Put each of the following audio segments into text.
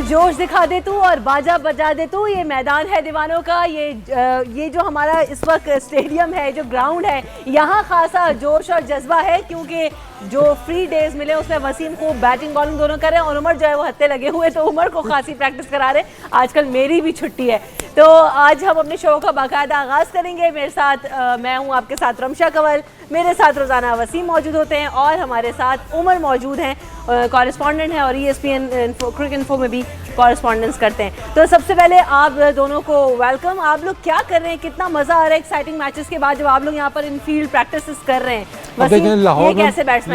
जोश दिखा दे तू और बाजा बजा दे तू। ये मैदान है दीवानों का। ये जो हमारा इस वक्त स्टेडियम है, जो ग्राउंड है, यहाँ खासा जोश और जज्बा है क्योंकि जो फ्री डेज मिले उसमें वसीम को बैटिंग बॉलिंग दोनों कर रहे हैं और उमर जो है वो हत्थे लगे हुए, तो उमर को खासी प्रैक्टिस करा रहे हैं। आजकल मेरी भी छुट्टी है, तो आज हम अपने शो का बाकायदा आगाज़ करेंगे। मेरे साथ मैं हूँ आपके साथ रमशा कंवल, मेरे साथ रोज़ाना वसीम मौजूद होते हैं और हमारे साथ उमर मौजूद हैं, कॉरेस्पॉन्डेंट हैं और ESPN क्रिकेट इन्फो में भी कॉरेस्पॉन्डेंस करते हैं। तो सबसे पहले आप दोनों को वेलकम। आप लोग क्या कर रहे हैं, कितना मज़ा आ रहा है एक्साइटिंग मैचेस के बाद जब आप लोग यहाँ पर इन फील्ड प्रैक्टिस कर रहे हैं?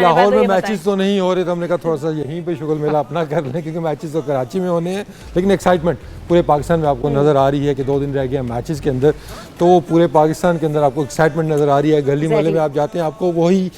लाहौर में मैचेस तो नहीं हो रहे, तो हमने कहा थोड़ा सा यहीं पे शुगर मेला अपना कर लें क्योंकि मैचेस तो कराची में होने हैं, लेकिन एक्साइटमेंट पूरे पाकिस्तान में आपको नज़र आ रही है कि 2 दिन रह गए मैचेस के अंदर, तो पूरे पाकिस्तान के अंदर आपको एक्साइटमेंट नज़र आ रही है। गली मोहल्ले में आप जाते हैं आपको वही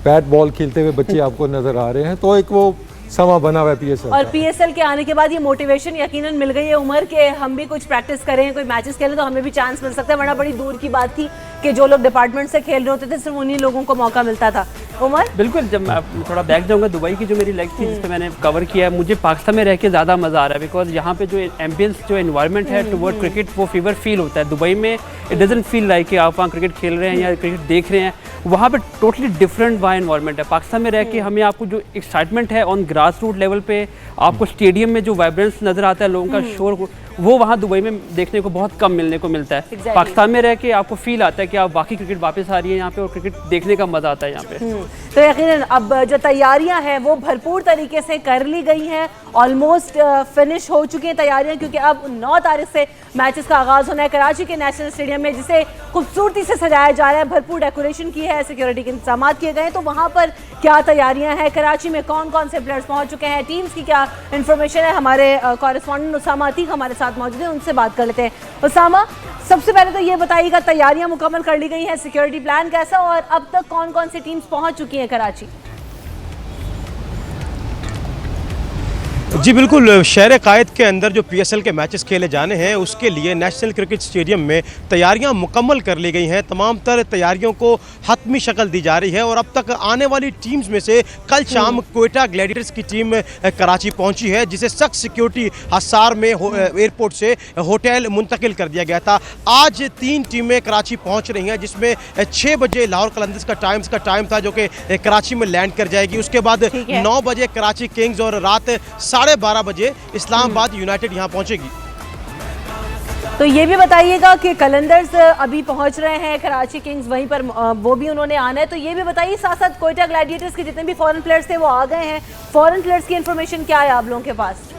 बैट बॉल खेलते हुए बच्चे आपको नज़र आ रहे हैं, तो एक वो समा बना हुआ है PSL और PSL के आने के बाद ये मोटिवेशन यकीनन मिल गई है उमर के हम भी कुछ प्रैक्टिस करें, कोई मैचेस खेलें तो हमें भी चांस मिल सकता है, वरना बड़ी दूर की बात थी कि जो लोग डिपार्टमेंट से खेल रहे होते थे सिर्फ उन्हीं लोगों को मौका मिलता था। उमर बिल्कुल, जब मैं थोड़ा बैक जाऊंगा, दुबई की जो मेरी लेग थी जिस पे मैंने कवर किया है, मुझे पाकिस्तान में रह के ज़्यादा मज़ा आ रहा है बिकॉज यहाँ पे जो एम्बियंस जो एनवायरनमेंट है टुवर्ड क्रिकेट वो फीवर फील होता है। दुबई में इट डजंट फील लाइक कि आप वहाँ क्रिकेट खेल रहे हैं या क्रिकेट देख रहे हैं, वहाँ पे टोटली डिफरेंट वहाँ एनवायरनमेंट है। पाकिस्तान में रह के हमें आपको जो एक्साइटमेंट है ऑन ग्रास रूट लेवल पे, आपको स्टेडियम में जो वाइब्रेंस नज़र आता है, लोगों का शोर, वो वहाँ दुबई में देखने को बहुत कम मिलने को मिलता है। पाकिस्तान में रह के आपको फील आता है कि आप बाकी क्रिकेट वापस आ रही है यहाँ पे और क्रिकेट देखने का मज़ा आता है यहाँ पे। तो यकीनन अब जो तैयारियां हैं वो भरपूर तरीके से कर ली गई हैं, ऑलमोस्ट फिनिश हो चुकी हैं तैयारियां, क्योंकि अब 9 तारीख से मैचेस का आगाज़ होना है कराची के नेशनल स्टेडियम में, जिसे खूबसूरती से सजाया जा रहा है, भरपूर डेकोरेशन की है, सिक्योरिटी के इंतजाम किए गए हैं। तो वहाँ पर क्या तैयारियाँ हैं, कराची में कौन कौन से प्लेयर्स पहुँच चुके हैं, टीम्स की क्या इन्फॉर्मेशन है, हमारे कॉरेस्पॉन्डेंट उसामा अतीक हमारे साथ मौजूद हैं, उनसे बात कर लेते हैं। उसामा, सबसे पहले तो ये बताइएगा तैयारियां मुकम्मल कर ली गई हैं, सिक्योरिटी प्लान कैसा और अब तक कौन कौन सी टीम्स पहुंच चुकी हैं कराची? जी बिल्कुल, शहर कायद के अंदर जो PSL के मैचेस खेले जाने हैं उसके लिए नेशनल क्रिकेट स्टेडियम में तैयारियां मुकम्मल कर ली गई हैं। तमाम तर तैयारियों को हतमी शक्ल दी जा रही है और अब तक आने वाली टीम्स में से कल शाम क्वेटा ग्लैडिएटर्स की टीम कराची पहुंची है, जिसे सख्त सिक्योरिटी हसार में एयरपोर्ट से होटल मुंतकिल कर दिया गया था। आज 3 टीमें कराची पहुँच रही हैं, जिसमें 6 बजे लाहौर कलंदर्स का टाइम था जो कि कराची में लैंड कर जाएगी। उसके बाद 9 बजे कराची किंग्स और रात 12:30 बजे इस्लामाबाद यूनाइटेड यहाँ पहुंचेगी। तो ये भी बताइएगा कि कलंदर्स अभी पहुंच रहे हैं, कराची किंग्स वहीं पर वो भी उन्होंने आना है, तो ये भी बताइए साथ साथ क्वेटा ग्लैडिएटर्स के जितने भी फॉरेन प्लेयर्स थे वो आ गए हैं, फॉरेन प्लेयर्स की इन्फॉर्मेशन क्या है आप लोगों के पास?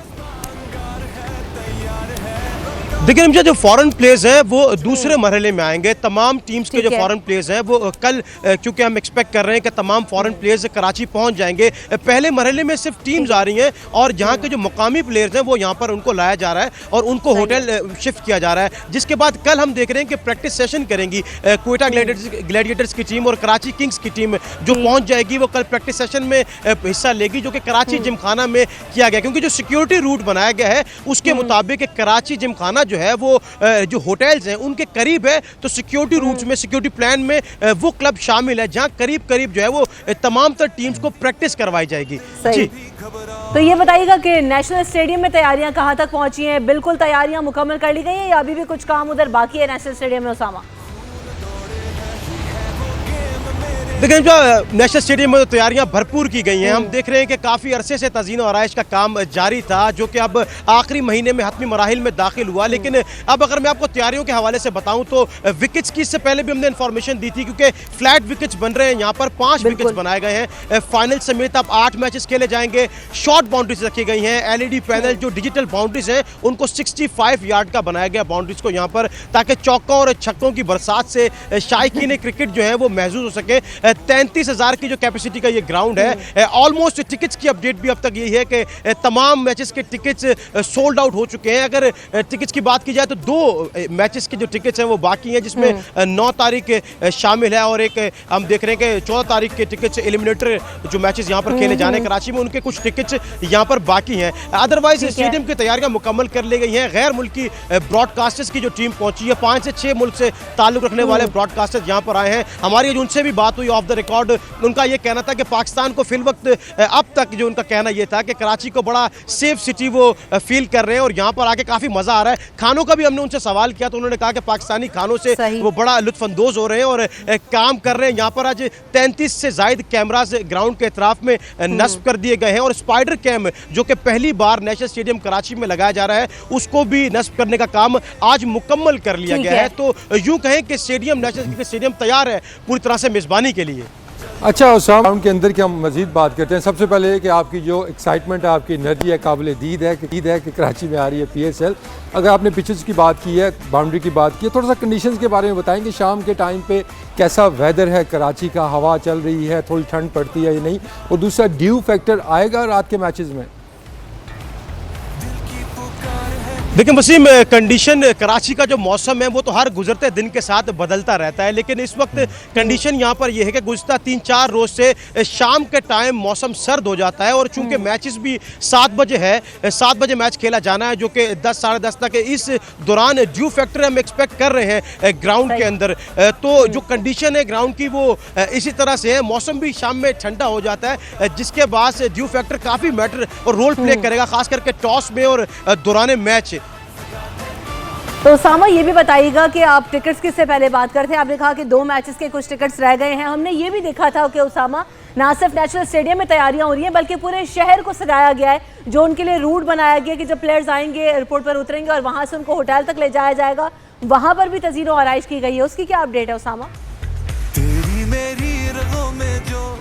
देखिए जो फॉरेन प्लेयर्स हैं वो दूसरे मरहले में आएंगे। तमाम टीम्स के जो फॉरेन प्लेयर्स हैं वो कल, क्योंकि हम एक्सपेक्ट कर रहे हैं कि तमाम फॉरेन प्लेयर्स कराची पहुंच जाएंगे। पहले मरहले में सिर्फ टीम्स आ रही हैं और जहां के जो मुकामी प्लेयर्स हैं वो यहां पर उनको लाया जा रहा है और उनको होटल शिफ्ट किया जा रहा है, जिसके बाद कल हम देख रहे हैं कि प्रैक्टिस सेशन करेंगी क्वेटा ग्लैडिएटर्स की टीम और कराची किंग्स की टीम जो पहुँच जाएगी, वो कल प्रैक्टिस सेशन में हिस्सा लेगी, जो कि कराची जिमखाना में किया गया, क्योंकि जो सिक्योरिटी रूट बनाया गया है उसके मुताबिक कराची जिमखाना जो है वो जो होटल्स हैं उनके करीब है, तो सिक्योरिटी रूट्स में, सिक्योरिटी प्लान में वो क्लब शामिल है जहां करीब करीब जो है वो तमाम तर टीम्स को प्रैक्टिस करवाई जाएगी। जी, तो ये बताइएगा कि नेशनल स्टेडियम में तैयारियां कहां तक पहुंची हैं? बिल्कुल तैयारियां मुकम्मल कर ली गई हैं या अभी भी कुछ काम उधर बाकी है नेशनल स्टेडियम में? उसामा, देखिए जो नेशनल स्टेडियम में तो तैयारियां भरपूर की गई हैं। हम देख रहे हैं कि काफ़ी अरसे से तज़ीन और आराइश का काम जारी था, जो कि अब आखिरी महीने में हतमी मराहिल में दाखिल हुआ। लेकिन अब अगर मैं आपको तैयारियों के हवाले से बताऊं तो विकेट्स की इससे पहले भी हमने इन्फॉर्मेशन दी थी, क्योंकि फ्लैट विकेट्स बन रहे हैं यहाँ पर, 5 विकेट्स बनाए गए हैं। फाइनल समेत अब 8 मैचेस खेले जाएंगे। शॉर्ट बाउंड्रीज रखी गई हैं, LED पैनल जो डिजिटल बाउंड्रीज हैं उनको 65 यार्ड का बनाया गया बाउंड्रीज को यहाँ पर, ताकि चौकों और छक्कों की बरसात से शायकीन क्रिकेट जो है वो महसूस हो सके। 33,000 की जो कैपेसिटी का ये ग्राउंड है। ऑलमोस्ट टिकट्स की अपडेट भी अब तक यही है कि तमाम मैचेस के टिकट्स सोल्ड आउट हो चुके हैं। अगर टिकट्स की बात की जाए तो 2 मैचेस के जो टिकट्स हैं वो बाकी हैं, जिसमें 9 तारीख शामिल है और एक हम देख रहे हैं कि 14 तारीख के टिकट्स एलिमिनेटर जो मैचेस यहाँ पर खेले जाने कराची में, उनके कुछ टिकट्स यहाँ पर बाकी हैं। अदरवाइज स्टेडियम की तैयारियां मुकम्मल कर ली गई हैं। गैर मुल्की ब्रॉडकास्टर्स की जो टीम पहुंची है, 5 से 6 मुल्क से ताल्लुक रखने वाले ब्रॉडकास्टर्स यहाँ पर आए हैं। हमारी उनसे भी बात हुई ऑफ द रिकॉर्ड उनका ये कहना था कि पाकिस्तान को फिल वक्त अब तक जो उनका कहना ये था कि कराची को बड़ा सेफ सिटी वो फील कर रहे हैं और यहाँ पर आके काफ़ी मज़ा आ रहा है। खानों का भी हमने उनसे सवाल किया तो उन्होंने कहा कि पाकिस्तानी खानों से वो बड़ा लुत्फानंदोज़ हो रहे हैं और काम कर रहे हैं। यहाँ पर आज 33 से ज़ायद कैमराज ग्राउंड के अतराफ में नस्ब कर दिए गए हैं और स्पाइडर कैम जो कि पहली बार नेशनल स्टेडियम कराची में लगाया जा रहा है उसको भी नस्ब करने का काम आज मुकम्मल कर लिया गया है। तो यूँ कहें कि स्टेडियम नेशनल क्रिकेट स्टेडियम तैयार है पूरी तरह से मेज़बानी के लिए। अच्छा उसामा, ग्राउंड के अंदर की हम मजीद बात करते हैं। सबसे पहले कि आपकी जो एक्साइटमेंट है, आपकी एनर्जी है, काबिल दीद है कि कराची में आ रही है PSL। अगर आपने पिचेस की बात की है, बाउंड्री की बात की है, थोड़ा सा कंडीशंस के बारे में बताएंगे। शाम के टाइम पे कैसा वेदर है कराची का, हवा चल रही है, थोड़ी ठंड पड़ती है या नहीं, और दूसरा ड्यू फैक्टर आएगा रात के मैचेस में? देखिए वसीम, कंडीशन कराची का जो मौसम है वो तो हर गुजरते दिन के साथ बदलता रहता है, लेकिन इस वक्त कंडीशन यहाँ पर यह है कि गुज़श्ता 3-4 रोज़ से शाम के टाइम मौसम सर्द हो जाता है और चूंकि मैचेस भी 7 बजे है, 7 बजे मैच खेला जाना है जो कि 10 साढ़े 10 तक इस दौरान ड्यू फैक्टर हम एक्सपेक्ट कर रहे हैं ग्राउंड के अंदर। तो जो कंडीशन है ग्राउंड की वो इसी तरह से है। मौसम भी शाम में ठंडा हो जाता है जिसके बाद से ड्यू फैक्टर काफ़ी मैटर और रोल प्ले करेगा, खास करके टॉस में और दौरान मैच। तो उसामा ये भी बताइएगा कि आप टिकट्स किससे पहले बात करते हैं। आपने कहा कि 2 मैचेस के कुछ टिकट्स रह गए हैं। हमने ये भी देखा था कि उसामा ना सिर्फ नेशनल स्टेडियम में तैयारियां हो रही हैं बल्कि पूरे शहर को सजाया गया है, जो उनके लिए रूट बनाया गया कि जब प्लेयर्स आएंगे एयरपोर्ट पर उतरेंगे और वहां से उनको होटल तक ले जाया जाएगा, वहां पर भी तज़ीन और आराइश की गई है। उसकी क्या अपडेट है उसामा?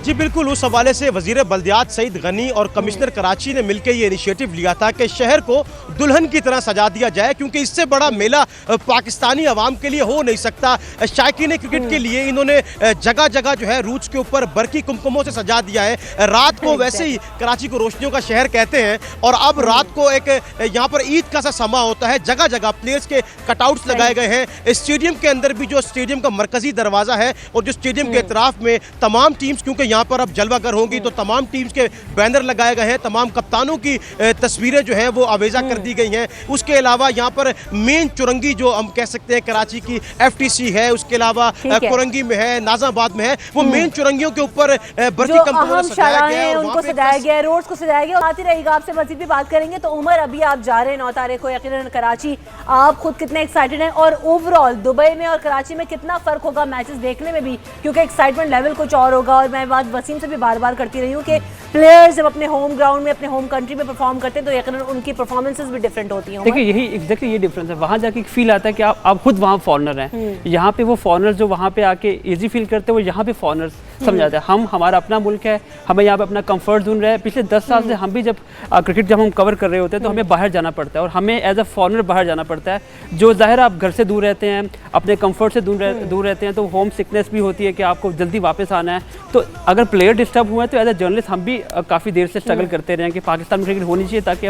जी बिल्कुल, उस हवाले से वज़ीर बल्दियात सईद गनी और कमिश्नर कराची ने मिलकर ये इनिशिएटिव लिया था कि शहर को दुल्हन की तरह सजा दिया जाए, क्योंकि इससे बड़ा मेला पाकिस्तानी अवाम के लिए हो नहीं सकता। शायकीन क्रिकेट के लिए इन्होंने जगह जगह जो है रूट्स के ऊपर बरकी कुमकुमों से सजा दिया है। रात को वैसे ही कराची को रोशनियों का शहर कहते हैं और अब रात को एक यहाँ पर ईद का सा समा होता है। जगह जगह प्लेयर्स के कटआउट्स लगाए गए हैं। स्टेडियम के अंदर भी जो स्टेडियम का मरकजी दरवाज़ा है और जो स्टेडियम के इतराफ में तमाम टीम्स, क्योंकि यहाँ पर अब जलवागर होंगी तो तमाम टीम्स के बैनर लगाए गए हैं, तमाम कप्तानों की तस्वीरें जो हैं वो आवेजा कर दी गई हैं। उसके अलावा यहाँ पर मेन चुरंगी जो हम कह सकते हैं कराची की FTC है, उसके अलावा कुरंगी में है, नाजाबाद में है, वो मेन चुरंगियों के ऊपर बरकी कंपनियों से सजाया गया है, उनको सजाया गया है, रोड्स को सजाया गया। आती रहेगा, आपसे मजीद भी बात करेंगे। तो उमर, अभी आप जा रहे हैं 9 तारीख को यकीनन कराची, आप खुद कितने एक्साइटेड हैं और ओवरऑल दुबई में और कराची में कितना फर्क होगा मैचेस देखने में भी, क्योंकि एक्साइटमेंट लेवल कुछ और होगा। और मैं बात वसीम से भी बार बार करती रही हूँ कि प्लेयर्स जब अपने होम ग्राउंड में अपने होम कंट्री में परफॉर्म करते हैं तो यकीनन उनकी परफॉर्मेंसेस भी डिफरेंट होती हैं। देखिए यही एग्जैक्टली ये डिफरेंस है। वहाँ जाके एक फील आता है कि आप खुद वहाँ फॉरनर हैं। यहाँ पे वो फॉरनर्स जो वहाँ पे आके इजी फील करते हैं वो यहाँ पे फॉरनर्स समझाते हैं। हम हमारा अपना मुल्क है, हमें यहाँ पे अपना कंफर्ट जोन रहा है। पिछले 10 साल से हम भी जब क्रिकेट जब हम कवर कर रहे होते हैं तो हमें बाहर जाना पड़ता है और हमें एज अ फॉरनर बाहर जाना पड़ता है, जो ज़ाहिर आप घर से दूर रहते हैं, अपने कंफर्ट से दूर रहते हैं, तो होम सिकनेस भी होती है कि आपको जल्दी वापस आना है। तो अगर प्लेयर डिस्टर्ब हुए तो एज अ जर्नलिस्ट हम भी काफ़ी देर से स्ट्रगल करते रहे कि पाकिस्तान में क्रिकेट होनी चाहिए ताकि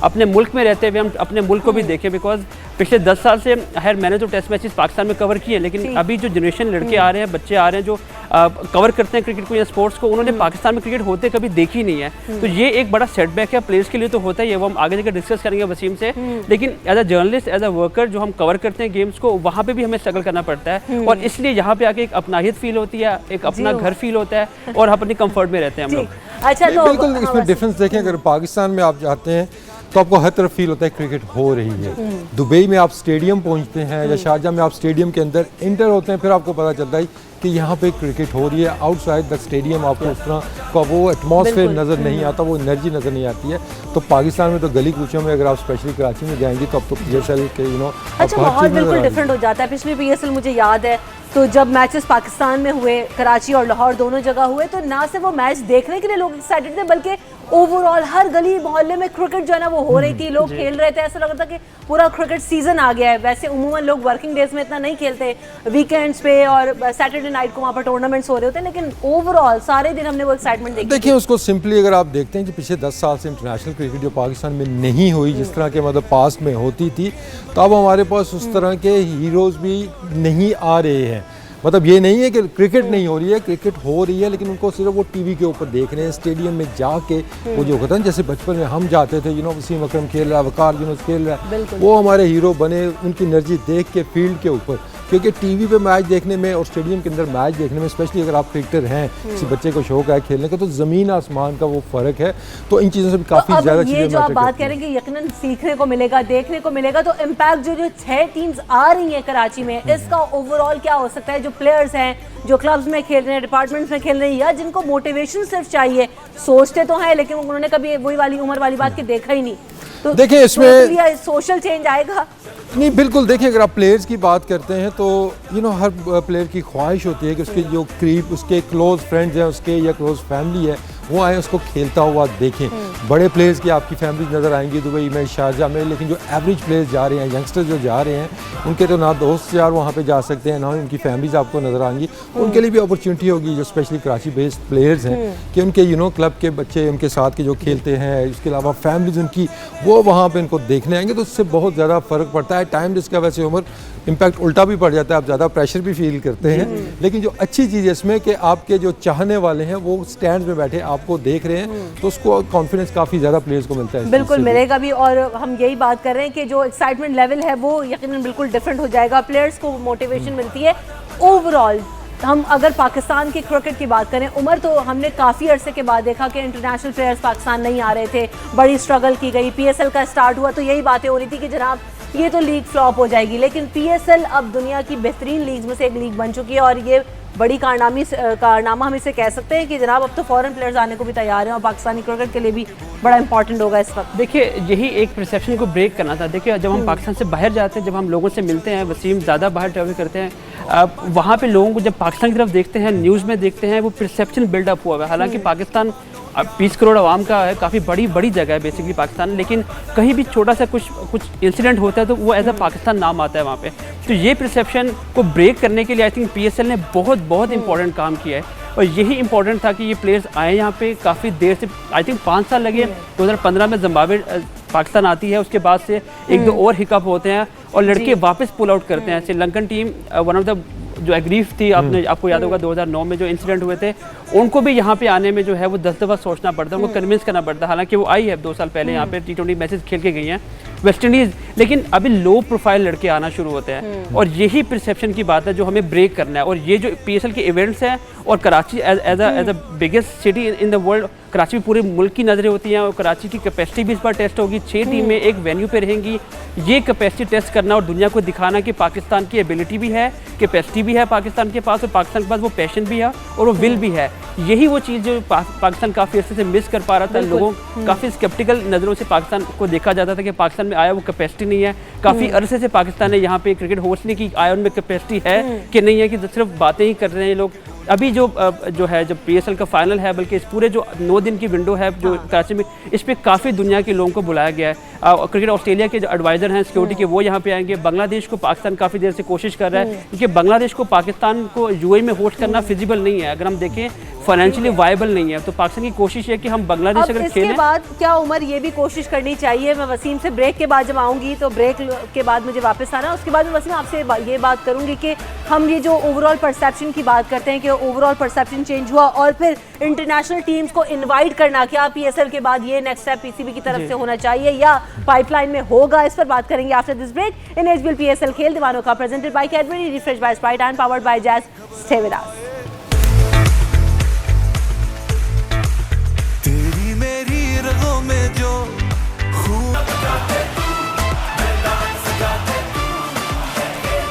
अपने मुल्क में रहते हुए हम अपने मुल्क को भी देखें। बिकॉज पिछले 10 साल से खैर मैंने तो टेस्ट मैचेस पाकिस्तान में कवर किए, लेकिन अभी जो जनरेशन लड़के आ रहे हैं, बच्चे आ रहे हैं जो कवर करते हैं क्रिकेट को या स्पोर्ट्स को, उन्होंने पाकिस्तान में क्रिकेट होते कभी देखी नहीं है। तो ये एक बड़ा सेटबैक है प्लेयर्स के लिए, तो होता ही है, वो हम आगे जाकर डिस्कस करेंगे वसीम से। लेकिन as a journalist, as a worker जो हम कवर करते हैं गेम्स को, वहाँ पे भी हमें स्ट्रगल करना पड़ता है और इसलिए यहाँ पे आके एक अपनाहियत फील होती है, एक अपना घर फील होता है और अपनी कंफर्ट में रहते हैं हम लोग। अच्छा, तो बिल्कुल इसमें डिफरेंस देखें, अगर पाकिस्तान में आप जाते हैं तो आपको हर तरफ फील होता है क्रिकेट हो रही है। दुबई में आप स्टेडियम पहुंचते हैं या शारजा में आप स्टेडियम के अंदर इंटर होते हैं, फिर आपको पता चलता है कि यहाँ पे क्रिकेट हो रही है। आउटसाइड द स्टेडियम आपको उस तरह का वो एटमॉस्फेयर नज़र नहीं आता, वो एनर्जी नज़र नहीं आती है। तो पाकिस्तान में तो गली कूचों में अगर आप स्पेशली कराची में जाएंगे तो अब तो PSL के अच्छा माहौल बिल्कुल डिफरेंट हो जाता है। पिछली PSL मुझे याद है तो जब मैचेस पाकिस्तान में हुए, कराची और लाहौर दोनों जगह हुए, तो ना सिर्फ वो मैच देखने के लिए लोग एक्साइटेड थे बल्कि ओवरऑल हर गली मोहल्ले में क्रिकेट जो है ना वो हो रही थी, लोग खेल रहे थे, ऐसा लग रहा था कि पूरा क्रिकेट सीजन आ गया है। वैसे उमूमन लोग वर्किंग डेज में इतना नहीं खेलते, वीकेंड्स पे और सैटरडे नाइट को वहाँ पर टूर्नामेंट्स हो रहे होते हैं, लेकिन ओवरऑल सारे दिन हमने वो एक्साइटमेंट देखी। देखिए उसको सिंपली अगर आप देखते हैं कि पिछले 10 साल से इंटरनेशनल क्रिकेट जो पाकिस्तान में नहीं हुई जिस तरह के मतलब पास्ट में होती थी, तो अब हमारे पास उस तरह के हीरोज़ भी नहीं आ रहे हैं। मतलब ये नहीं है कि क्रिकेट नहीं हो रही है, क्रिकेट हो रही है, लेकिन उनको सिर्फ वो टीवी के ऊपर देख रहे हैं। स्टेडियम में जाके वो जो होता है, जैसे बचपन में हम जाते थे, वसीम अकरम खेल रहा है, वकार यूनुस खेल रहा है, वो हमारे हीरो बने, उनकी एनर्जी देख के फील्ड के ऊपर। क्योंकि टीवी पे मैच देखने में और स्टेडियम के अंदर मैच देखने में, स्पेशली अगर आप क्रिकेटर हैं, किसी बच्चे को शौक है खेलने का, तो ज़मीन आसमान का वो फ़र्क है। तो इन चीज़ों से भी काफ़ी ज़्यादा चीज़ें ये जो आप बात कह रहे हैं कि यकीनन सीखने को मिलेगा, देखने को मिलेगा, तो इम्पैक्ट जो 6 टीम्स आ रही हैं कराची में, इसका ओवरऑल क्या हो सकता है? जो प्लेयर्स हैं, जो क्लब्स में खेल रहे हैं, डिपार्टमेंट्स में खेल रहे हैं, या जिनको मोटिवेशन सिर्फ चाहिए, सोचते तो हैं लेकिन उन्होंने कभी वही वाली उम्र वाली बात के देखा ही नहीं, तो देखिए इसमें सोशल चेंज आएगा। नहीं, बिल्कुल। देखिए अगर आप प्लेयर्स की बात करते हैं तो हर प्लेयर की ख्वाहिश होती है कि उसके जो करीब उसके क्लोज फ्रेंड्स हैं उसके या क्लोज फैमिली है वो आए उसको खेलता हुआ देखें। बड़े प्लेयर्स की आपकी फैमिली नज़र आएंगी दुबई में, शारजा में, लेकिन जो एवरेज प्लेयर्स जा रहे हैं, यंगस्टर्स जो जा रहे हैं, उनके तो ना दोस्त यार वहाँ पे जा सकते हैं, ना उनकी फैमिलीज आपको नज़र आएंगी। उनके लिए भी अपॉर्चुनिटी होगी जो स्पेशली कराची बेस्ड प्लेयर्स हैं कि उनके क्लब के बच्चे उनके साथ के जो खेलते हैं, इसके अलावा फैमिलीज उनकी वो वहाँ पर उनको देखने आएंगे, तो उससे बहुत ज़्यादा फ़र्क पड़ता है। टाइम जिसका वैसे उम्र इम्पैक्ट उल्टा भी पड़ जाता है, आप ज़्यादा प्रेशर भी फील करते हैं, लेकिन जो अच्छी चीज़ है इसमें कि आपके जो चाहने वाले हैं वो स्टैंड में बैठे आपको देख रहे हैं, तो उसको कॉन्फिडेंस काफ़ी ज़्यादा प्लेयर्स को मिलता है। बिल्कुल मिलेगा भी, और हम यही बात कर रहे हैं कि जो एक्साइटमेंट लेवल है वो यकीनन बिल्कुल डिफरेंट हो जाएगा, प्लेयर्स को मोटिवेशन मिलती है। ओवरऑल हम अगर पाकिस्तान की क्रिकेट की बात करें, उमर, तो हमने काफ़ी अरसे के बाद देखा कि इंटरनेशनल प्लेयर्स पाकिस्तान नहीं आ रहे थे, बड़ी स्ट्रगल की गई, PSL का स्टार्ट हुआ तो यही बातें हो रही थी कि जनाब ये तो लीग फ्लॉप हो जाएगी, लेकिन PSL अब दुनिया की बेहतरीन लीग में से एक लीग बन चुकी है, और ये बड़ी कारनामा हम इसे कह सकते हैं कि जनाब अब तो फॉरेन प्लेयर्स आने को भी तैयार हैं, और पाकिस्तानी क्रिकेट के लिए भी बड़ा इंपॉर्टेंट होगा इस वक्त। देखिए यही एक परसेप्शन को ब्रेक करना था। देखिए जब हम पाकिस्तान से बाहर जाते हैं, जब हम लोगों से मिलते हैं, वसीम ज़्यादा बाहर ट्रैवल करते हैं, वहाँ पे लोगों को जब पाकिस्तान की तरफ देखते हैं, न्यूज़ में देखते हैं, वो परसेप्शन बिल्डअप हुआ है। हालांकि पाकिस्तान 20 करोड़ आवाम का है, काफ़ी बड़ी जगह है बेसिकली पाकिस्तान, लेकिन कहीं भी छोटा सा कुछ इंसिडेंट होता है तो वो एज अ पाकिस्तान नाम आता है वहाँ पे। तो ये परसेप्शन को ब्रेक करने के लिए आई थिंक PSL ने बहुत इंपॉर्टेंट काम किया है, और यही इंपॉर्टेंट था कि ये प्लेयर्स आए यहाँ पे। काफ़ी देर से, आई थिंक 5 साल लगे, 2015 में जिम्बाब्वे पाकिस्तान आती है, उसके बाद से 1-2 और हिकअप होते हैं और लड़के वापस पुल आउट करते हैं। Sri Lankan team one of the जो एग्रीफ थी, आपको याद होगा 2009 में जो इंसिडेंट हुए थे, उनको भी यहाँ पे आने में जो है वो 10 दफ़ा सोचना पड़ता है, उनको कन्विंस करना पड़ता है। हालांकि वो आई है 2 साल पहले यहाँ पे T20 मैचेस खेल के गई हैं वेस्ट इंडीज़, लेकिन अभी लो प्रोफाइल लड़के आना शुरू होते हैं, और यही परसेप्शन की बात है जो हमें ब्रेक करना है। और ये जो PSL के इवेंट्स हैं, और Karachi as a biggest city in the world, Karachi में पूरे मुल्क की नज़रें होती हैं, और कराची की कैपेसिटी भी इस बार टेस्ट होगी। 6 टीमें एक वेन्यू पे रहेंगी, ये कैपेसिटी टेस्ट करना और दुनिया को दिखाना कि पाकिस्तान की एबिलिटी भी है, कैपेसिटी भी है पाकिस्तान के पास, और पाकिस्तान के पास वो पैशन भी है और वो विल भी है। यही वो चीज़ जो पाकिस्तान काफ़ी अर्से से मिस कर पा रहा था। लोगों काफ़ी स्केप्टिकल नज़रों से पाकिस्तान को देखा जाता था कि पाकिस्तान में आया वो कैपेसिटी नहीं है। काफ़ी अरसे से पाकिस्तान ने यहाँ पे क्रिकेट होस्ट नहीं की, आया उनमें कैपेसिटी है कि नहीं है, कि सिर्फ बातें ही कर रहे हैं लोग। अभी जो है जब PSL का फाइनल है, बल्कि इस पूरे जो 9 दिन की विंडो है जो कराची में, इस पर काफ़ी दुनिया के लोगों को बुलाया गया है। क्रिकेट ऑस्ट्रेलिया के जो एडवाइज़र हैं सिक्योरिटी के, वो यहाँ पे आएंगे। बांग्लादेश को पाकिस्तान काफ़ी देर से कोशिश कर रहा है, क्योंकि बांग्लादेश को पाकिस्तान को UAE में होस्ट करना फिजिबल नहीं है, अगर हम देखें फाइनेंशियली वायबल नहीं है। तो पाकिस्तान की कोशिश है कि हम बांग्लादेश अगर खेलें। इसके बाद क्या उमर ये भी कोशिश करनी चाहिए, मैं वसीम से ब्रेक के बाद जब आऊँगी तो ब्रेक के बाद मुझे वापस आना, उसके बाद वसीम आपसे ये बात करूँगी कि हम ये जो ओवरऑल परसेप्शन की बात करते हैं कि ओवरऑल परसेप्शन चेंज हुआ, और फिर इंटरनेशनल टीम्स को इन्वाइट करना, क्या PSL के बाद ये नेक्स्ट स्टेप PCB की तरफ से होना चाहिए या पाइपलाइन में होगा, इस पर बात करेंगे after this break in HBL PSL खेल दीवानों का, presented by Cadbury, refresh by Sprite and powered by Jazz. Stay with us. तेरी मेरी रगों में जो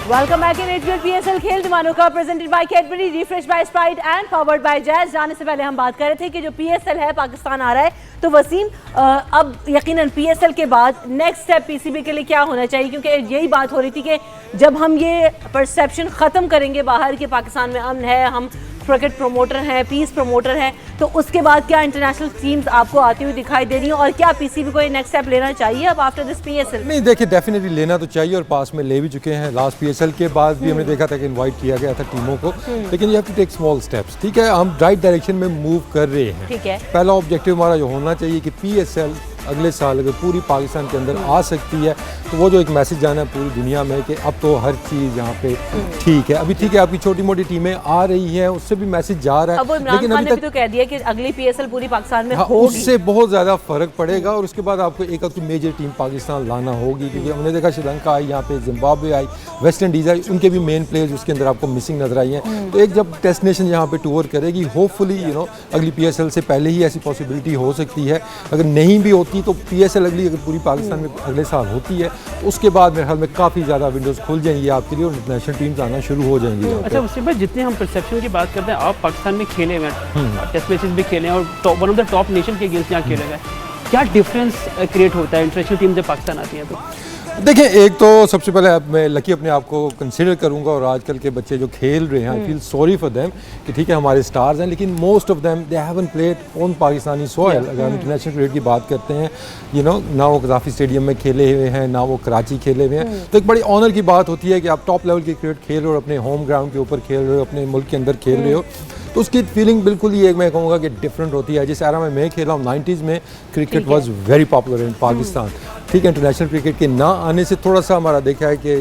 welcome back in HBL PSL खेल दीवानों का, presented by Cadbury, refresh by Sprite and powered by Jazz. जाने से पहले हम बात कर रहे थे कि जो PSL है पाकिस्तान आ रहा है, तो वसीम अब यकीनन PSL के बाद नेक्स्ट स्टेप PCB के लिए क्या होना चाहिए, क्योंकि यही बात हो रही थी कि जब हम ये परसेप्शन ख़त्म करेंगे बाहर के पाकिस्तान में अमन है, हम क्रिकेट प्रोमोटर हैं, पीस प्रोमोटर हैं, तो उसके बाद क्या इंटरनेशनल टीम्स आपको आती हुई दिखाई दे रही हैं, और क्या PCB को ये नेक्स्ट स्टेप लेना चाहिए अब आफ्टर दिस PSL? नहीं, देखिए डेफिनेटली लेना तो चाहिए, और पास में ले भी चुके हैं। लास्ट PSL के बाद भी हमने देखा था कि इनवाइट किया गया था टीमों को, लेकिन you have to take small steps. ठीक है, हम राइट डायरेक्शन में मूव कर रहे हैं। ठीक है, पहला ऑब्जेक्टिव हमारा जो होना चाहिए कि PSL अगले साल अगर पूरी पाकिस्तान के अंदर आ सकती है तो वो जो एक मैसेज जाना है पूरी दुनिया में कि अब तो हर चीज़ यहाँ पे ठीक है। अभी ठीक है, आपकी छोटी मोटी टीमें आ रही हैं, उससे भी मैसेज जा रहा है, लेकिन अभी तक तो कह दिया कि अगली PSL पूरी पाकिस्तान में हाँ, होगी। उससे बहुत ज़्यादा फ़र्क पड़ेगा और उसके बाद आपको एक आध मेजर टीम पाकिस्तान लाना होगी, क्योंकि हमने देखा श्रीलंका आई, यहाँ पे जिम्बाब्वे आई, वेस्ट इंडीज़ आई, उनके भी मेन प्लेयर्स उसके अंदर आपको मिसिंग नजर आई हैं। तो एक जब टेस्ट नेशन यहाँ पे टूर करेगी, होपफुली अगली PSL से पहले ही ऐसी पॉसिबिलिटी हो सकती है। अगर नहीं भी होती तो PSL अगली अगर पूरी पाकिस्तान में अगले साल होती है तो उसके बाद मेरे ख्याल में काफ़ी ज़्यादा विंडोज़ खुल जाएंगी आपके लिए और इंटरनेशनल टीम्स आना शुरू हो जाएंगी। अच्छा, उसके बाद जितने हम परसेप्शन की बात करते हैं, आप पाकिस्तान में खेले हुए हैं, टेस्ट मैचेस भी खेले हैं और one of the top nation के अगेंस्ट यहाँ खेले गए, क्या डिफरेंस क्रिएट होता है इंटरनेशनल टीम जब पाकिस्तान आती है तो? देखें, एक तो सबसे पहले मैं लकी अपने आप को कंसिडर करूंगा और आजकल के बच्चे जो खेल रहे हैं, I feel sorry for them कि ठीक है हमारे स्टार्स हैं, लेकिन most of them they haven't played on Pakistani soil. अगर हम इंटरनेशनल क्रिकेट की बात करते हैं, ना वो कज़ाफ़ी स्टेडियम में खेले हुए हैं, ना वो कराची खेले हुए हैं, तो एक बड़ी ऑनर की बात होती है कि आप टॉप लेवल की क्रिकेट खेल रहे हो, अपने होम ग्राउंड के ऊपर खेल रहे हो, अपने मुल्क के अंदर खेल रहे हो, तो उसकी फीलिंग बिल्कुल ही एक मैं कहूँगा कि डिफरेंट होती है। जिस एरा में मैं खेला हूँ 90s में, cricket was very popular in Pakistan. ठीक है, इंटरनेशनल क्रिकेट के ना आने से थोड़ा सा हमारा देखा है कि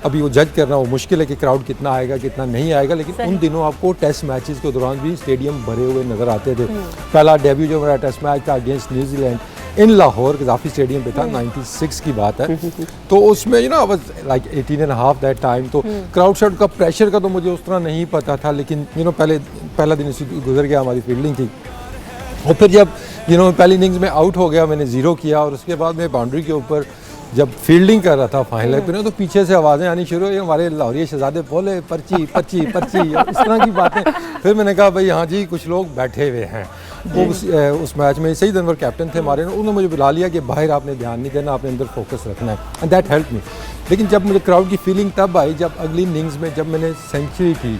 अभी वो जज करना वो मुश्किल है कि क्राउड कितना आएगा कितना नहीं आएगा, लेकिन उन दिनों आपको टेस्ट मैचेस के दौरान भी स्टेडियम भरे हुए नज़र आते थे। पहला डेब्यू जो मेरा टेस्ट मैच था अगेंस्ट न्यूजीलैंड इन लाहौर, कज़ाफ़ी स्टेडियम पे था, 96 की बात है। तो उसमें like 18 and half that time, तो क्राउड शॉट का प्रेशर का तो मुझे उस तरह नहीं पता था, लेकिन पहला दिन इसी गुजर गया, हमारी फील्डिंग थी। और फिर जब पहली इनिंग्स में आउट हो गया, मैंने 0 किया और उसके बाद मैं बाउंड्री के ऊपर जब फील्डिंग कर रहा था फाइनल पे तो पीछे से आवाज़ें आनी शुरू हुई, हमारे लाहौरी शहजादे बोले पर्ची पर्ची पर्ची और इस तरह की बातें। फिर मैंने कहा भाई हाँ जी कुछ लोग बैठे हुए हैं। वो उस मैच में सईद अनवर कैप्टन थे हमारे, उन्होंने मुझे बुला लिया कि बाहर आपने ध्यान नहीं देना, आपने अंदर फोकस रखना है, एंड दैट हेल्प मी। लेकिन जब मुझे क्राउड की फीलिंग तब आई जब अगली इनिंग्स में जब मैंने सेंचुरी की,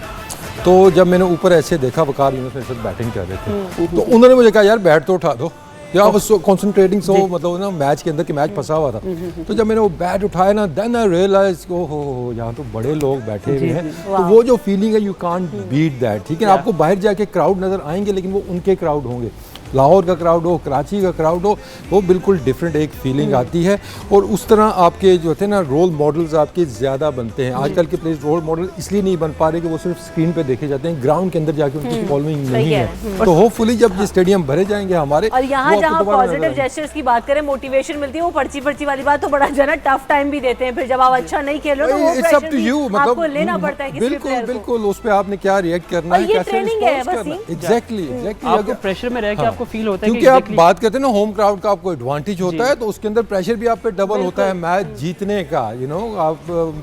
तो जब मैंने ऊपर ऐसे देखा वकार यूनुस मेरे साथ बैटिंग कर रहे थे, तो उन्होंने मुझे कहा यार बैट तो उठा दो, या बस कॉन्सेंट्रेटिंग सो मतलब मैच के अंदर कि मैच फंसा हुआ था। तो जब मैंने वो बैट उठाया ना, देन आई रियलाइज हो यहाँ तो बड़े लोग बैठे हुए हैं। तो वो जो फीलिंग है यू कांट बीट दैट। ठीक है, आपको बाहर जाके क्राउड नजर आएंगे लेकिन वो उनके क्राउड होंगे, लाहौर का क्राउड हो, कराची का क्राउड हो, वो बिल्कुल डिफरेंट एक फीलिंग आती है। और उस तरह आपके जो थे ना रोल मॉडल्स आपके ज़्यादा बनते हैं। आजकल के प्लेयर्स रोल मॉडल इसलिए नहीं बन पा रहे कि वो सिर्फ स्क्रीन पे देखे जाते हैं, ग्राउंड के अंदर जाके उनकी फॉलोइंग नहीं है। तो होपफुली जब ये स्टेडियम भरे जाएंगे हमारे, और यहाँ जहाँ पॉजिटिव जेस्चर्स की बात करें, मोटिवेशन मिलती है, वो पर्ची पर्ची वाली बात तो बड़ा जना टफ टाइम भी देते हैं। फिर जब आप अच्छा नहीं खेल रहे हो तो वो प्रेशर भी आपको लेना पड़ता है। बिल्कुल बिल्कुल, उस पर आपने क्या रिएक्ट करना है, कैसे रिस्पॉन्स करना है। एग्जैक्टली आपको प्रेशर में रह के आपको फील होता है क्योंकि आप बात करते हैं ना होम क्राउड का आपको एडवांटेज होता है, तो उसके अंदर प्रेशर भी आप पे डबल होता है मैच जीतने का। आप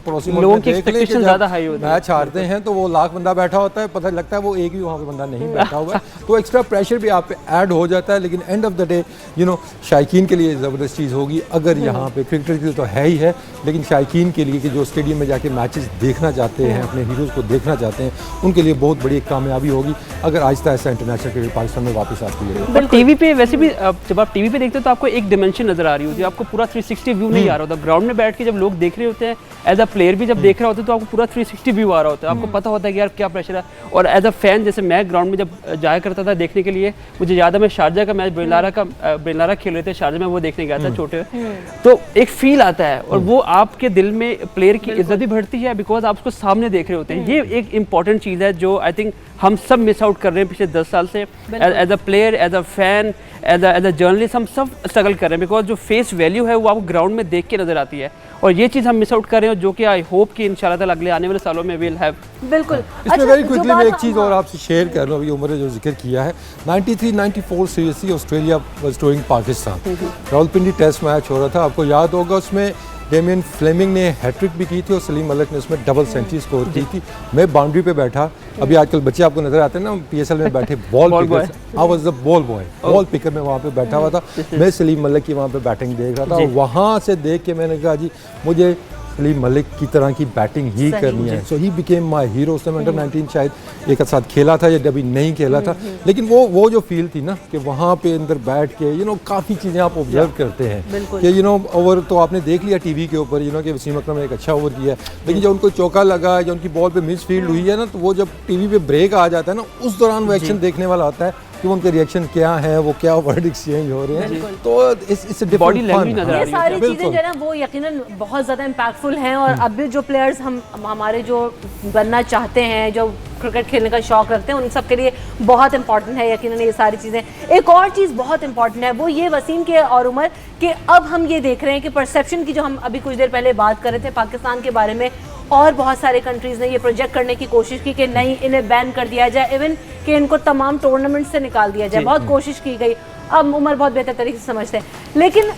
पड़ोसी मुल्क में देख लें कि जब मैच हारते हैं तो वो लाख बंदा बैठा होता है, पता लगता है वो एक भी वहाँ पे बंदा नहीं बैठा हुआ है, तो एक्स्ट्रा प्रेशर भी आप पे ऐड हो जाता है। लेकिन एंड ऑफ द डे शायकीन के लिए ज़बरदस्त चीज़ होगी अगर यहाँ पे क्रिकेटर के लिए तो है ही है, लेकिन शायकीन के लिए कि जो स्टेडियम में जाके मैचेस देखना चाहते हैं, अपने हीरोज़ को देखना चाहते हैं, उनके लिए बहुत बड़ी कामयाबी होगी अगर आहिस्ता आहिस्ता इंटरनेशनल क्रिकेट पाकिस्तान में वापस आती है। टीवी पे वैसे भी जब आप टीवी पे देखते हो तो आपको एक डिमेंशन नजर आ रही होती है, आपको पूरा 360 व्यू नहीं आ रहा होता। ग्राउंड में बैठ के जब लोग देख रहे होते हैं, एज अ प्लेयर भी जब देख रहा होता है तो आपको पूरा 360 व्यू आ रहा होता है, आपको पता होता है कि यार क्या प्रेशर है। और एज अ फैन जैसे मैं ग्राउंड में जब जाया करता था देखने के लिए, मुझे याद है मैं शारजा का मैच ब्रेलारा खेल रहे थे शारजा में, वो देखने गया था छोटे, तो एक फील आता है और वो आपके दिल में प्लेयर की इज्जत भी बढ़ती है बिकॉज आप उसको सामने देख रहे होते हैं। ये एक इंपॉर्टेंट चीज़ है जो आई थिंक हम सब मिस आउट कर रहे हैं पिछले 10 साल से। As a player, as a fan, as a journalist हम सब स्ट्रगल कर रहे हैं बिकॉज जो फेस वैल्यू है वो आपको ग्राउंड में देख के नजर आती है, और ये चीज़ हम मिस आउट कर रहे हैं जो कि आई होप कि इंशाल्लाह ताला अगले आने वाले सालों में विल हैव। बिल्कुल। इसमें वेरी क्विकली मैं एक चीज़ और आपसे शेयर कर रहा हूँ, अभी उमर ने जो जिक्र किया है, 93-94 series Australia was touring Pakistan, Rawalpindi test match हो रहा था, आपको याद होगा उसमें डेमियन फ्लेमिंग ने हैट्रिक भी की थी और सलीम मलिक ने उसमें डबल सेंचुरी स्कोर की थी। मैं बाउंड्री पे बैठा, अभी आजकल बच्चे आपको नजर आते हैं ना PSL में बैठे ball picker, I was the ball boy, ball picker में वहाँ पे बैठा हुआ था, मैं सलीम मलिक की वहाँ पे बैटिंग देख रहा था। वहाँ से देख के मैंने कहा जी मुझे सलीम मलिक की तरह की बैटिंग ही करनी है। सो ही बिकेम माय हीरो। उसने अंडर 19 शायद एक साथ खेला था या अभी नहीं खेला था, लेकिन वो जो फील थी ना कि वहाँ पे अंदर बैठ के काफ़ी चीज़ें आप ऑब्जर्व करते हैं कि ओवर तो आपने देख लिया टीवी के ऊपर कि वसीम अकरम ने एक अच्छा ओवर किया, लेकिन जब उनको चौका लगा या उनकी बॉल पे मिस फील्ड हुई है ना, तो वो जब टीवी पे ब्रेक आ जाता है ना, उस दौरान वो एक्शन देखने वाला आता है कि उनके रिएक्शन क्या है, वो क्या वर्ड एक्सचेंज हो रहे हैं, तो इट्स अ Body language नजर आ ये रही है। सारी चीजें बिल्कुल। जो है ना वो यकीनन बहुत ज़्यादा इम्पैक्टफुल हैं और अब भी जो प्लेयर्स हम हमारे जो बनना चाहते हैं, जो क्रिकेट खेलने का शौक रखते हैं, उन सब के लिए बहुत इंपॉर्टेंट है यकीनन ये सारी चीज़ें। एक और चीज़ बहुत इंपॉर्टेंट है वो ये वसीम के और उमर कि अब हम ये देख रहे हैं कि परसेप्शन की जो हम अभी कुछ देर पहले बात कर रहे थे पाकिस्तान के बारे में, और बहुत सारे कंट्रीज़ ने ये प्रोजेक्ट करने की कोशिश की कि नहीं इन्हें बैन कर दिया जाए, इवन कि इनको तमाम टूर्नामेंट से निकाल दिया जाए, बहुत कोशिश की गई। अब उमर बहुत बेहतर तरीके से समझते हैं, लेकिन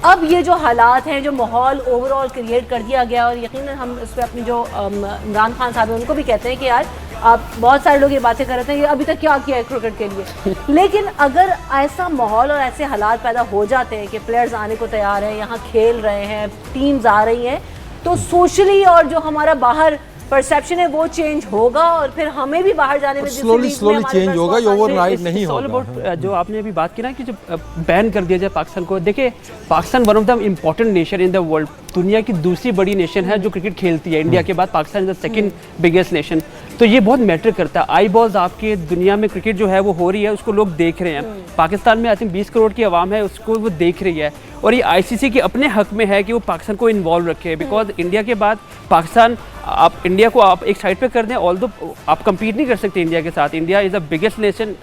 अब ये जो हालात हैं, जो माहौल ओवरऑल क्रिएट कर दिया गया, और यकीनन हम इस पर अपनी जो इमरान खान साहब हैं उनको भी कहते हैं कि यार आप बहुत सारे लोग ये बातें कर रहे हैं कि अभी तक क्या किया है क्रिकेट के लिए, लेकिन अगर ऐसा माहौल और ऐसे हालात पैदा हो जाते हैं कि प्लेयर्स आने को तैयार हैं, यहाँ खेल रहे हैं, टीम्स आ रही हैं, तो सोशली और जो हमारा बाहर परसेप्शन है वो चेंज होगा और फिर हमें भी बाहर जाने में स्लोली चेंज होगा, ये ओवरनाइट नहीं होगा। जो आपने अभी बात की ना कि जो बैन कर दिया जाए पाकिस्तान को, देखिए Pakistan one of the important nation in the world, दुनिया की दूसरी बड़ी नेशन है जो क्रिकेट खेलती है, इंडिया के बाद Pakistan is the second biggest nation, तो ये बहुत मैटर करता है। आई बॉल्स आपके दुनिया में क्रिकेट जो है वो हो रही है, उसको लोग देख रहे हैं, पाकिस्तान में आई थिंक 20 करोड़ की आवाम है, उसको वो देख रही है, और ये आईसीसी के अपने हक में है कि वो पाकिस्तान को इन्वॉल्व रखे, बिकॉज इंडिया के बाद पाकिस्तान, आप इंडिया को आप एक साइड पे कर दें, ऑल्दो आप compete नहीं कर सकते इंडिया के साथ, India is the biggest nation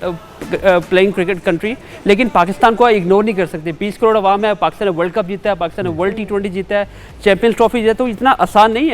playing cricket country, लेकिन पाकिस्तान को इग्नोर नहीं कर सकते। 20 करोड़ आवाम है, पाकिस्तान ने वर्ल्ड कप जीता है, पाकिस्तान ने वर्ल्ड T20 जीता है, चैंपियंस ट्रॉफी जीता है, तो इतना आसान नहीं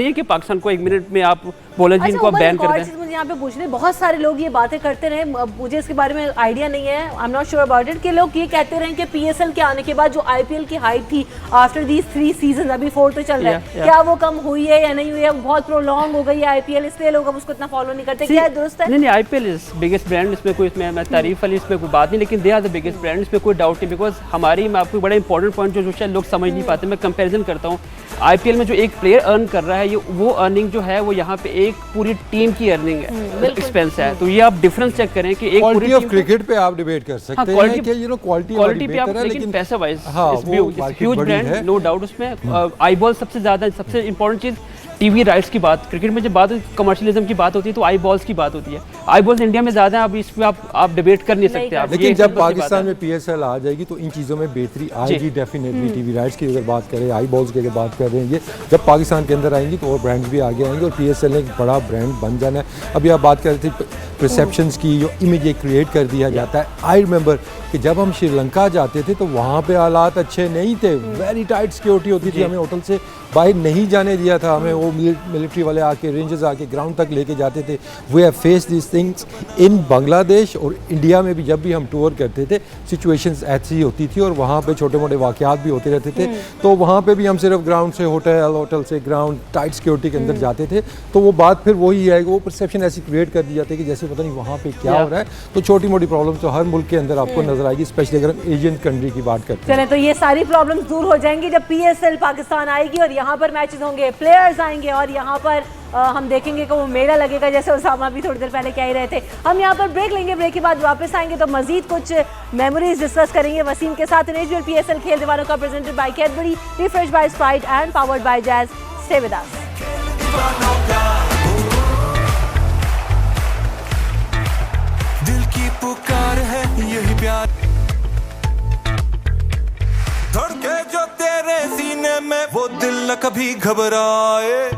है कि पाकिस्तान को 1 मिनट में आप बोलें जी इनको बैन कर दें। मुझे यहाँ पे पूछने, बहुत सारे लोग ये बातें करते रहे, मुझे इसके बारे में आइडिया नहीं है, I am not sure about it, कि लोग ये कहते रहे कि PSL के आने के बाद जो IPL की हाइप थी आफ्टर दीज 3 सीजन, अभी 4 तो चल रहा है, क्या वो कम हुई है या नहीं हुई है, बहुत प्रोलॉन्ग हो गई है IPL, इसलिए लोग अब उसको इतना फॉलो नहीं करते, क्या दुरुस्त है? नहीं, IPL इज बिगेस्ट ब्रांड, इसमें कोई मैं तारीफ वाली इसमें कोई बात नहीं, लेकिन they are the biggest brand, इसमें कोई डाउट नहीं, बिकॉज हमारी, मैं आपको बड़ा इंपॉर्टेंट पॉइंट जो शायद लोग समझ नहीं पाते, मैं कंपैरिजन करता हूँ, IPL में जो एक प्लेयर अर्न कर रहा है, ये वो अर्निंग जो है वो यहाँ पे एक पूरी टीम की अर्निंग है, एक्सपेंस है, तो ये आप डिफरेंस चेक करें कि एक क्वालिटी ऑफ क्रिकेट पे आप डिबेट कर सकते हैं कि यू नो क्वालिटी पे आप, लेकिन पैसा wise huge brand, no doubt उसमें। आई बॉल सबसे ज्यादा, सबसे इंपॉर्टेंट चीज टीवी राइट्स की बात, क्रिकेट में जब बात होती है कमर्शियलिज्म की बात होती है तो आई बॉल्स की बात होती है, आई बॉल्स इंडिया में ज़्यादा है, अब इस पे आप डिबेट कर नहीं सकते आप, लेकिन जब पाकिस्तान में PSL आ जाएगी तो इन चीज़ों में बेहतरी आएगी डेफिनेटली। टीवी राइट्स की अगर बात करें, आई बॉल्स की अगर बात कर रहे हैं, ये जब पाकिस्तान के अंदर आएंगी तो और ब्रांड्स भी आगे आएंगे और PSL ने एक बड़ा ब्रांड बन जाना है। अभी आप बात कर रहे थे परसेप्शंस की, जो इमेज ये क्रिएट कर दिया जाता है। आई रिमेंबर कि जब हम श्रीलंका जाते थे तो वहाँ पे हालात अच्छे नहीं थे, वेरी टाइट सिक्योरिटी होती थी, हमें होटल से बाहर नहीं जाने दिया था, हमें वो मिलिट्री वाले आके, रेंजर्स आके ग्राउंड तक लेके जाते थे। We have face this things in Bangladesh और इंडिया में भी। जब भी हम टूर करते थे सिचुएशंस ऐसी होती थी और वहाँ पे छोटे मोटे वाक़यात भी होते रहते थे, तो वहाँ पे भी हम सिर्फ ग्राउंड से होटल से ग्राउंड, टाइट सिक्योरिटी के अंदर जाते थे, तो वो बात फिर वही है, वो परसेप्शन ऐसी क्रिएट कर दी जाती है कि जैसे पता नहीं वहाँ पे क्या हो रहा है। तो छोटी मोटी प्रॉब्लम तो हर मुल्क के अंदर आपको नजर आएगी, स्पेशली अगर हम एशियन कंट्री की बात करते हैं। चलें, तो ये सारी प्रॉब्लम्स दूर हो जाएंगी जब PSL पाकिस्तान आएगी और यहाँ पर मैचेस होंगे, प्लेयर्स आएंगे और यहाँ पर हम देखेंगे कि वो मेला लगेगा, जैसे उसामा भी थोड़ी देर पहले कह ही रहे थे। हम यहाँ पर ब्रेक लेंगे, ब्रेक के बाद वापस आएंगे तो मजीद कुछ मेमोरीज डिस्कस करेंगे वसीम के साथ। इंडिविजुअल PSL खेल दीवानों का presented by Cadbury, refresh by Sprite and powered by Jazz. Stay with us. दिल की पुकार है यही प्यार, धड़के जो तेरे सीने में वो दिल न कभी घबराए।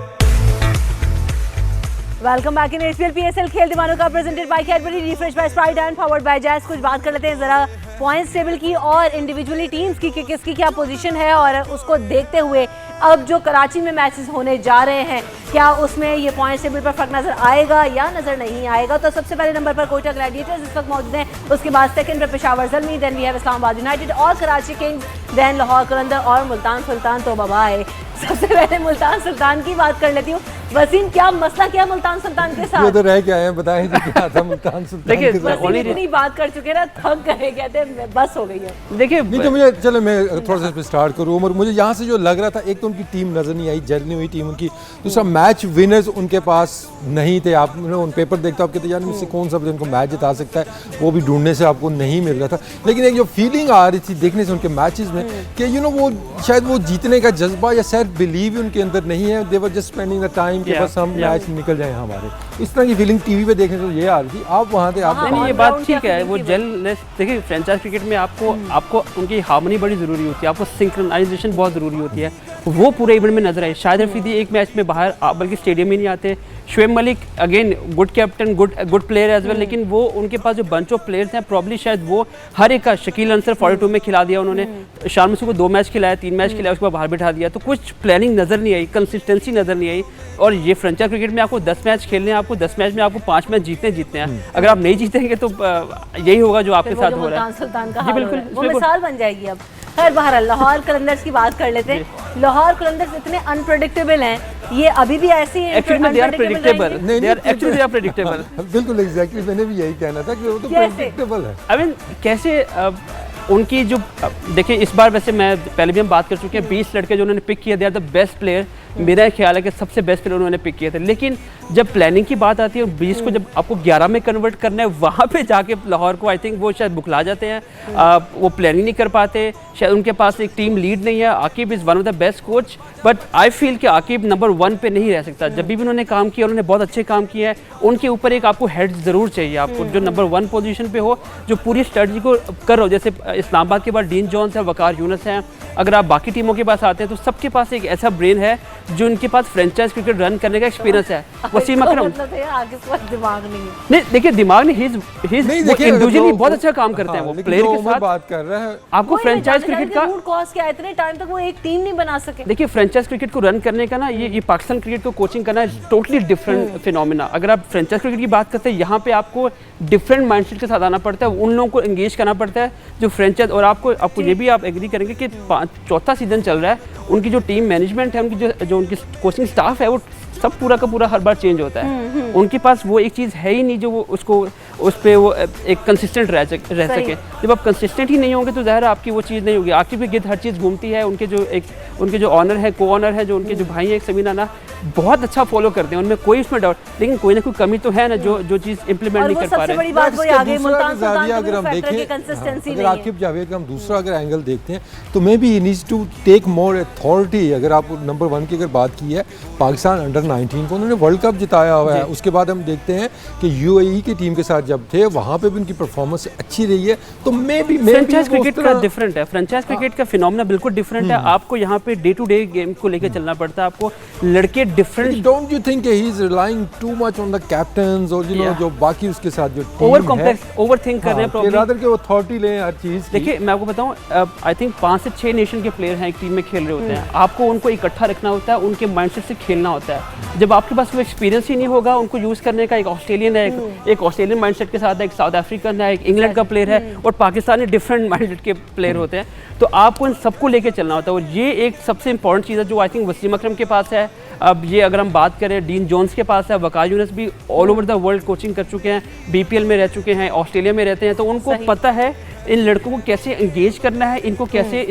Welcome back in HPL PSL खेल दीवानों का presented by Cadbury, refresh by Sprite and powered by Jazz. कुछ बात कर लेते हैं जरा पॉइंट्स टेबल की और इंडिविजुअली टीम्स की कि किसकी क्या पोजीशन है, और उसको देखते हुए अब जो कराची में मैचेस होने जा रहे हैं क्या उसमें ये पॉइंट्स टेबल पर फर्क नजर आएगा या नजर नहीं आएगा। तो सबसे पहले नंबर पर कोटा ग्लैडिएटर्स इस वक्त मौजूद हैं, उसके बाद सेकंड पर Peshawar Zalmi, then we have Islamabad United और कराची किंग्स, देन लाहौर कलंदर और मुल्तान सुल्तान। तो बाबा है, सबसे पहले मुल्तान सुल्तान की बात कर लेती हूँ। वसीम, क्या मसला क्या मुल्तान सुल्तान के साथ? ये तो रह के आए हैं, बताएं जी क्या था मुल्तान सुल्तान के साथ? वसीम इतनी बात कर चुके ना, थक गए, कहते हैं बस हो गई है। देखिए नहीं तो मुझे, चलो मैं थोड़ा सा इस पे स्टार्ट करूँ। और मुझे यहाँ से जो लग रहा था, एक तो उनकी टीम नजर नहीं आई, जल नहीं हुई टीम उनकी, दूसरा मैच विनर्स उनके पास नहीं थे। आप उन पेपर देखते हो, आप कहते यार मुझसे कौन सा उनको मैच जिता सकता है, वो भी ढूंढने से आपको नहीं मिल रहा था। लेकिन एक जो फीलिंग आ रही थी देखने से उनके मैचेस में कि वो शायद वो जीतने का जज्बा या सेल्फ बिलीव उनके अंदर नहीं है। They were just spending the time time कि Yeah, बस हम yeah. मैच निकल जाए हमारे, इस तरह की फीलिंग टीवी पे देखने को ये आ रही थी। आप वहाँ थे, आप हाँ, नहीं, ये on बात ground ठीक क्या है। feeling वो थी जेलनेस देखिए, फ्रेंचाइज क्रिकेट में आपको उनकी हार्मनी बड़ी ज़रूरी होती है, आपको सिंक्रोनाइजेशन बहुत ज़रूरी होती है। वो पूरे इवेंट में नजर आई। शाहिद अफरीदी एक मैच में बाहर बल्कि स्टेडियम ही नहीं आते। Shoaib Malik again good captain, good player as well, लेकिन वो उनके पास जो बंच ऑफ प्लेयर्स हैं, प्रॉब्ली शायद वो हर एक का, शकील अंसर 42 में खिला दिया उन्होंने, शान मसूद को 2 मैच खिलाया, 3 मैच खिलाया, उसके बाद बाहर बिठा दिया। तो कुछ प्लानिंग नज़र नहीं आई, कंसिस्टेंसी नज़र नहीं आई। और ये फ्रेंचाइज क्रिकेट में आपको 10 मैच खेलने हैं, आपको 10 मैच में आपको 5 मैच जीतने हैं। अगर आप नहीं जीतेंगे तो यही होगा जो आपके फिर वो साथ जो हो रहा मुल्तान है। सुल्तान का जी हाल हो बिल्कुल, रहा है, वो बिल्कुल। मिसाल बन जाएगी अब। खैर बहरहाल लाहौर कलंदर्स की बात कर लेते हैं। लाहौर कलंदर्स इतने अनप्रेडिक्टेबल हैं, ये अभी भी ऐसे ही एक्चुअली दे आर प्रेडिक्टेबल, नहीं, they are actually they are predictable. बिल्कुल एग्जैक्टली, मैंने भी यही कहना था कि वो तो कैसे? प्रेडिक्टेबल है। आई मीन कैसे उनकी जो देखिए, इस बार वैसे मैं पहले भी हम बात कर चुके हैं, 20 लड़के जो उन्होंने पिक किए, they are the best player. मेरा ख्याल है कि सबसे बेस्ट प्लेयर उन्होंने पिक किए थे। लेकिन जब प्लानिंग की बात आती है, 20 को जब आपको 11 में कन्वर्ट करना है, वहाँ पे जाके लाहौर को आई थिंक वो शायद बुखला जाते हैं। वो प्लानिंग नहीं कर पाते, शायद उनके पास एक टीम लीड नहीं है। Aqib is one of the best coach, but I feel कि आकिब नंबर 1 पे नहीं रह सकता। जब भी उन्होंने काम किया, उन्होंने बहुत अच्छे काम किया है। उनके ऊपर एक आपको हेड ज़रूर चाहिए, आपको जो नंबर 1 पोजीशन पे हो, जो पूरी स्ट्रेटजी को कर रहा हो। जैसे इस्लामाबाद के बाद डीन जॉन्स है, वकार यूनुस हैं। अगर आप बाकी टीमों के पास आते हैं तो सबके पास एक ऐसा ब्रेन है जो उनके पास फ्रेंचाइज क्रिकेट रन करने का एक्सपीरियंस है। वसीम अकरम मतलब है आगे के पास दिमाग नहीं है। नहीं, देखिए दिमाग नहीं, नहीं देखिए, इंडिविजुअली बहुत अच्छा काम करते हैं। वो लेकिन प्लेयर जो के उमर साथ बात कर रहा है, आपको फ्रेंचाइज क्रिकेट का रूट कॉज क्या है, इतने टाइम तक वो एक टीम नहीं बना सके। देखिए, फ्रेंचाइज क्रिकेट को रन करने का ना, ये पाकिस्तान क्रिकेट को कोचिंग करना है टोटली डिफरेंट फिनोमिना। अगर आप फ्रेंचाइज क्रिकेट की बात करते हैं, यहाँ पे आपको डिफरेंट माइंडसेट के साथ आना पड़ता है, उन लोगों को एंगेज करना पड़ता है जो फ्रेंचाइज। और आपको ये भी आप एग्री करेंगे कि 4था सीजन चल रहा है, उनकी जो टीम मैनेजमेंट है, उनकी जो उनकी कोचिंग स्टाफ है, वो सब पूरा का पूरा हर बार चेंज होता है। उनके पास वो एक चीज़ है ही नहीं जो वो उस पे वो एक कंसिस्टेंट रह सके। जब आप कंसिस्टेंट ही नहीं होंगे तो ज़ाहिर है आपकी वो चीज़ नहीं होगी। आकिब के गिर्द हर चीज़ घूमती है। उनके जो ऑनर है, को ऑनर है, जो उनके जो भाई हैं, एक समीना ना, बहुत अच्छा फॉलो करते हैं, उनमें कोई उसमें डाउट। लेकिन कोई ना कोई कमी तो है ना, जो चीज़ इंप्लीमेंट नहीं कर पा सबसे रहे। बड़ी बात वो इसका आगे दूसरा मुल्तान अगर सुल्तान जाविया का अगर हम फैक्टर की देखें, कंसिस्टेंसी अगर नहीं है। आकिब जावेद का हम दूसरा अगर एंगल देखते हैं तो maybe he needs to take more authority. अगर आप नंबर 1 की अगर बात की है, पाकिस्तान अंडर 19 को उन्होंने वर्ल्ड कप जिताया हुआ है। उसके बाद हम देखते हैं कि यूएई की टीम के साथ जब थे, वहाँ पे भी उनकी परफॉर्मेंस अच्छी रही है। तो मे बी फ्रेंचाइज क्रिकेट का डिफरेंट है, फ्रेंचाइज क्रिकेट का फिनोमेना बिल्कुल डिफरेंट है। आपको यहाँ पे डे टू डे गेम को लेकर चलना पड़ता है, आपको लड़के different. Don't you think he is relying too much on the captains और जो बाकी उसके साथ जो team over complex, over think कर रहे हैं प्रॉब्लम। रादर के वो अथॉरिटी लें हर चीज़ की। देखिए, मैं आपको बताऊं, आई थिंक 5 से 6 नेशन के प्लेयर हैं एक टीम में खेल रहे होते हैं। आपको उनको इकट्ठा रखना होता है, उनके माइंडसेट से खेलना होता है। जब आपके पास वो एक्सपीरियंस ही नहीं होगा उनको यूज़ करने का, एक ऑस्ट्रेलियन है, एक ऑस्ट्रेलियन माइंडसेट के साथ है, एक साउथ अफ्रीकन है, एक इंग्लैंड का प्लेयर है, और पाकिस्तानी डिफरेंट माइंडसेट के प्लेयर होते हैं। तो आपको इन सबको लेके चलना होता है, और ये एक सबसे इंपॉर्टेंट चीज़ है जो आई थिंक वसीम अकरम के पास है। अब ये अगर हम बात करें, डीन जॉन्स के पास है, वकार यूनुस भी all over the world coaching कर चुके हैं, बीपीएल में रह चुके हैं, ऑस्ट्रेलिया में रहते हैं, तो उनको पता है इन लड़कों को कैसे एंगेज करना है, इनको कैसे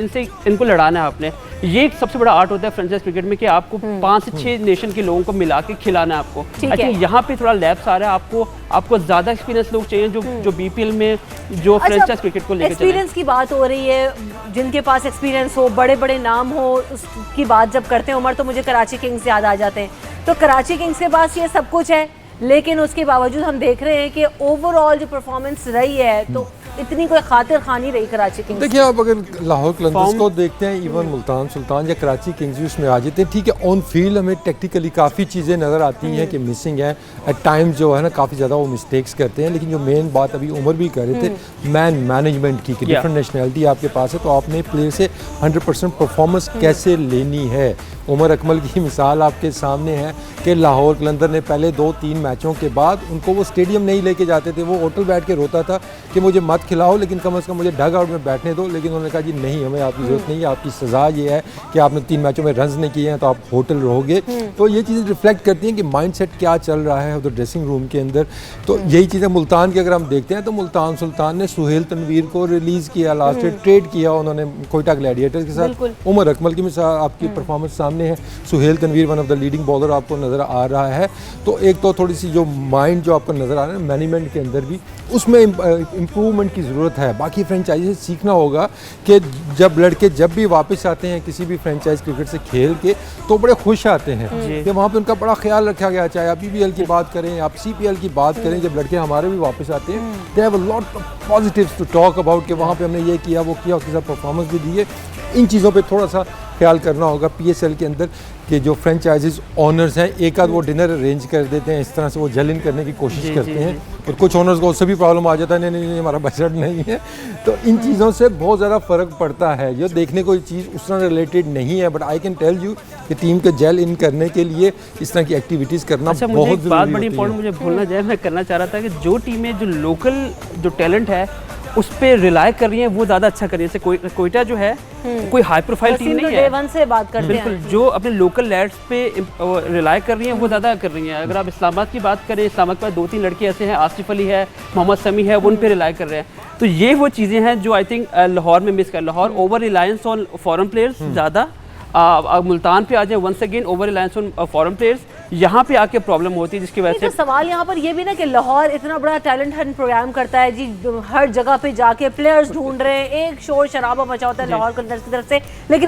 इनको लड़ाना है आपने। ये एक सबसे बड़ा आर्ट होता है फ्रेंचाइज क्रिकेट में कि आपको 5 से 6 नेशन के लोगों को मिला के खिलाना है आपको। आई थिंक यहाँ पे थोड़ा लैप्स आ रहा है। आपको ज़्यादा एक्सपीरियंस लोग चाहिए जो बीपीएल में जो फ्रेंचाइज क्रिकेट को लेकर एक्सपीरियंस की बात हो रही है, जिनके पास एक्सपीरियंस हो, बड़े बड़े नाम हो, उसकी बात जब करते हैं उमर, तो मुझे कराची किंग्स याद आ जाते हैं। तो कराची किंग्स के पास ये सब कुछ है, लेकिन उसके बावजूद हम देख रहे हैं कि ओवरऑल जो परफॉर्मेंस रही है, तो इतनी कोई खातिर खानी रही कराची किंग्स। देखिए, आप अगर लाहौर कलंदर्स को देखते हैं, इवन मुल्तान सुल्तान या कराची किंग्स भी उसमें आ जाते हैं। ठीक है, ऑन फील्ड हमें टेक्निकली काफ़ी चीज़ें नज़र आती हैं कि मिसिंग है, एट टाइम्स जो है ना काफ़ी ज़्यादा वो मिस्टेक्स करते हैं। लेकिन जो मेन बात अभी उमर भी कर रहे थे, मैन मैनेजमेंट की, डिफरेंट नेशनैलिटी आपके पास है, तो आपने प्लेयर से 100% परफॉर्मेंस कैसे लेनी है। उमर अकमल की मिसाल आपके सामने है कि लाहौर कलंदर ने पहले 2-3 मैचों के बाद उनको वो स्टेडियम नहीं लेके जाते थे, वो होटल बैठ के रोता था कि मुझे मत खिलाओ, लेकिन कम से कम मुझे डग आउट में बैठने दो। लेकिन उन्होंने कहा जी नहीं, हमें आपकी ज़रूरत नहीं है, आपकी सज़ा ये है कि आपने 3 मैचों में रन्स नहीं किए हैं तो आप होटल रहोगे। तो ये चीज़ें रिफ्लेक्ट करती हैं कि माइंडसेट क्या चल रहा है उधर ड्रेसिंग रूम के अंदर। तो यही चीज़ें मुल्तान की अगर हम देखते हैं तो मुल्तान सुल्तान ने सुहेल तनवीर को रिलीज़ किया, लास्ट ईयर ट्रेड किया उन्होंने कोयटा ग्लैडिएटर्स के साथ। उमर अकमल की मिसाल आपकी परफॉर्मेंस सामने है, Sohail Tanvir one of the leading bowler आपको नज़र आ रहा है। तो एक तो थोड़ी सी जो माइंड जो आपको नज़र आ रहा है मैनेजमेंट के अंदर भी, उसमें इम्प्रूवमेंट इन्वेस्टमेंट की ज़रूरत है। बाकी फ्रेंचाइजी से सीखना होगा कि जब लड़के जब भी वापस आते हैं किसी भी फ्रेंचाइज क्रिकेट से खेल के तो बड़े खुश आते हैं कि वहाँ पे उनका बड़ा ख्याल रखा गया। चाहे आप BBL की बात करें, आप CPL की बात करें, जब लड़के हमारे भी वापस आते हैं they have a lot of positives to talk about कि वहाँ पे हमने ये किया वो किया, उसके साथ परफॉर्मेंस भी दी है। इन चीज़ों पे थोड़ा सा ख्याल करना होगा PSL के अंदर कि जो फ्रेंचाइजीज ओनर्स हैं एक आध वो डिनर अरेंज कर देते हैं, इस तरह से वो जल इन करने की कोशिश करते हैं। और कुछ ओनर्स को उससे भी प्रॉब्लम आ जाता है, नहीं हमारा बजट नहीं है। तो इन चीज़ों से बहुत ज़्यादा फ़र्क पड़ता है। ये देखने को चीज़ उस तरह रिलेटेड नहीं है, but I can tell you कि टीम के जेल इन करने के लिए इस तरह की एक्टिविटीज़ करना अच्छा, बहुत मुझे एक बात ज़रूरी बड़ी होती इंपॉर्टेंट है। मुझे भूलना जाए, मैं करना चाह रहा था कि जो टीमें जो लोकल जो टैलेंट है उस पर रिलाय कर रही हैं वो ज़्यादा अच्छा कर रही है। जैसे कोयटा जो है कोई हाई प्रोफाइल टीम नहीं है, Day one से बात करते बिल्कुल, हैं। जो अपने लोकल लैड्स पे रिलाय कर रही हैं वो ज़्यादा कर रही हैं। अगर आप इस्लामाबाद की बात करें, इस्लामाबाद में 2-3 लड़के ऐसे हैं, आसिफ अली है, मोहम्मद समी है, वो उन पे रिलाय कर रहे हैं। तो ये वो चीज़ें हैं जो आई थिंक लाहौर में मिस कर, Lahore over reliance on foreign players ज़्यादा। मुल्तान पे आ जाए once again over reliance on foreign players, यहाँ पे आके प्रॉब्लम होती है जिसकी वजह तो से सवाल यहाँ पर ये भी ना कि लाहौर इतना बड़ा टैलेंट हंट प्रोग्राम करता है जी, हर जगह पे जाके प्लेयर्स ढूंढ रहे हैं, एक शोर शराबा मचा होता है लाहौर कलंदर्स की तरफ से, लेकिन